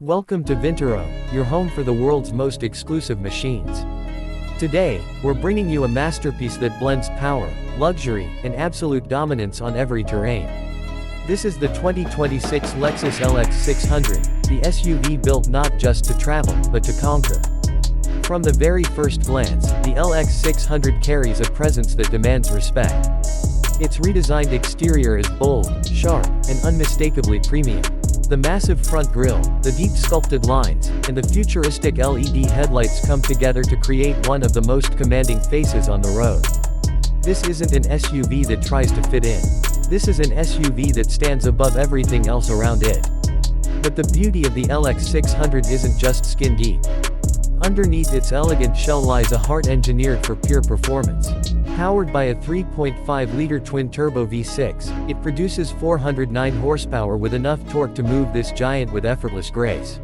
Welcome to Vintoro, your home for the world's most exclusive machines. Today, we're bringing you a masterpiece that blends power, luxury, and absolute dominance on every terrain. This is the 2026 Lexus LX 600, the SUV built not just to travel, but to conquer. From the very first glance, the LX 600 carries a presence that demands respect. Its redesigned exterior is bold, sharp, and unmistakably premium. The massive front grille, the deep sculpted lines, and the futuristic LED headlights come together to create one of the most commanding faces on the road. This isn't an SUV that tries to fit in. This is an SUV that stands above everything else around it. But the beauty of the LX 600 isn't just skin deep. Underneath its elegant shell lies a heart engineered for pure performance. Powered by a 3.5-liter twin-turbo V6, it produces 409 horsepower with enough torque to move this giant with effortless grace.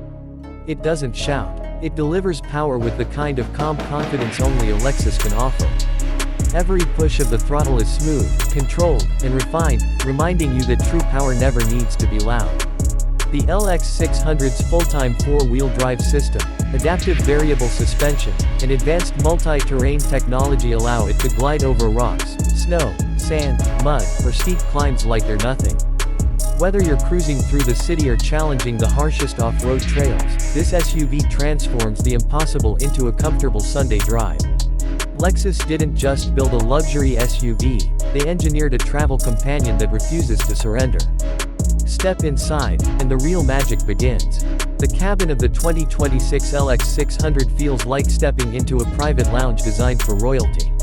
It doesn't shout. It delivers power with the kind of calm confidence only a Lexus can offer. Every push of the throttle is smooth, controlled, and refined, reminding you that true power never needs to be loud. The LX 600's full-time four-wheel drive system, adaptive variable suspension, and advanced multi-terrain technology allow it to glide over rocks, snow, sand, mud, or steep climbs like they're nothing. Whether you're cruising through the city or challenging the harshest off-road trails, this SUV transforms the impossible into a comfortable Sunday drive. Lexus didn't just build a luxury SUV, they engineered a travel companion that refuses to surrender. Step inside, and the real magic begins. The cabin of the 2026 LX 600 feels like stepping into a private lounge designed for royalty.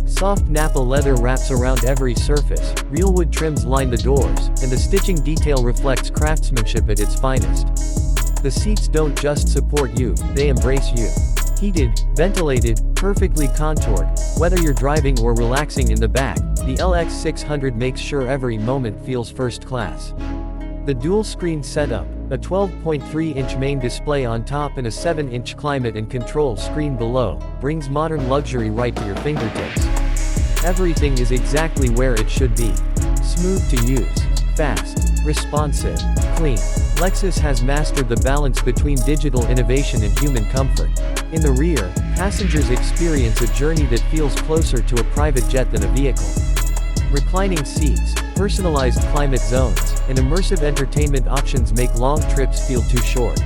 Soft Nappa leather wraps around every surface, real wood trims line the doors, and the stitching detail reflects craftsmanship at its finest. The seats don't just support you, they embrace you. Heated, ventilated, perfectly contoured, whether you're driving or relaxing in the back, the LX 600 makes sure every moment feels first class. The dual-screen setup, a 12.3-inch main display on top and a 7-inch climate and control screen below, brings modern luxury right to your fingertips. Everything is exactly where it should be. Smooth to use, fast, responsive, clean. Lexus has mastered the balance between digital innovation and human comfort. In the rear, passengers experience a journey that feels closer to a private jet than a vehicle. Reclining seats, personalized climate zones, and immersive entertainment options make long trips feel too short.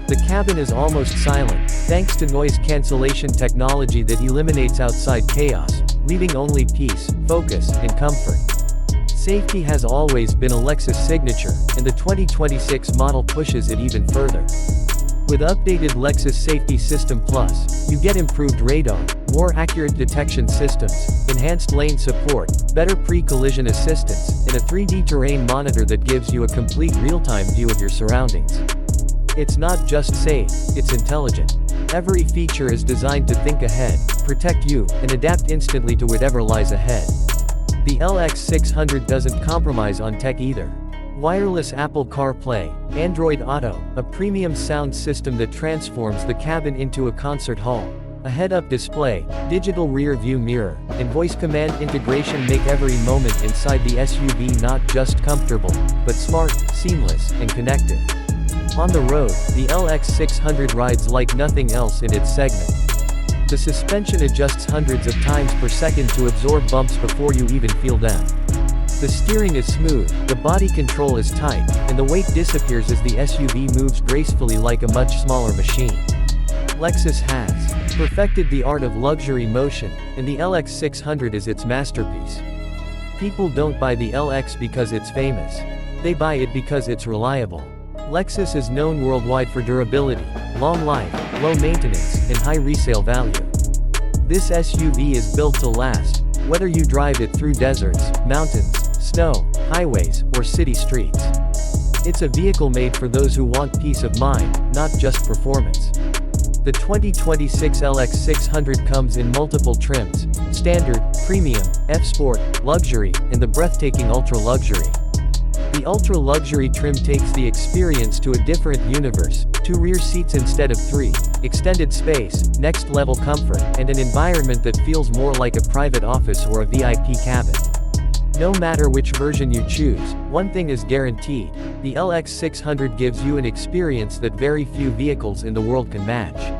The cabin is almost silent, thanks to noise cancellation technology that eliminates outside chaos, leaving only peace, focus, and comfort. Safety has always been a Lexus signature, and the 2026 model pushes it even further. With updated Lexus Safety System Plus, you get improved radar, more accurate detection systems, enhanced lane support, better pre-collision assistance, and a 3D terrain monitor that gives you a complete real-time view of your surroundings. It's not just safe, it's intelligent. Every feature is designed to think ahead, protect you, and adapt instantly to whatever lies ahead. The LX 600 doesn't compromise on tech either. Wireless Apple CarPlay, Android Auto, a premium sound system that transforms the cabin into a concert hall, a head-up display, digital rear-view mirror, and voice command integration make every moment inside the SUV not just comfortable, but smart, seamless, and connected. On the road, the LX 600 rides like nothing else in its segment. The suspension adjusts hundreds of times per second to absorb bumps before you even feel them. The steering is smooth, the body control is tight, and the weight disappears as the SUV moves gracefully like a much smaller machine. Lexus has perfected the art of luxury motion, and the LX 600 is its masterpiece. People don't buy the LX because it's famous. They buy it because it's reliable. Lexus is known worldwide for durability, long life, low maintenance, and high resale value. This SUV is built to last, whether you drive it through deserts, mountains, snow, highways, or city streets. It's a vehicle made for those who want peace of mind, not just performance. The 2026 LX 600 comes in multiple trims: Standard, Premium, F-Sport, Luxury, and the breathtaking Ultra Luxury. The Ultra Luxury trim takes the experience to a different universe: 2 rear seats instead of 3, extended space, next-level comfort, and an environment that feels more like a private office or a VIP cabin. No matter which version you choose, one thing is guaranteed: the LX 600 gives you an experience that very few vehicles in the world can match.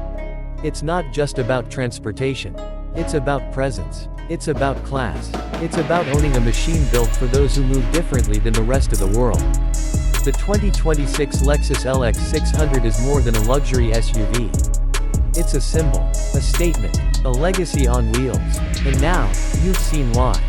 It's not just about transportation. It's about presence. It's about class. It's about owning a machine built for those who move differently than the rest of the world. The 2026 Lexus LX 600 is more than a luxury SUV. It's a symbol, a statement, a legacy on wheels, and now, you've seen why.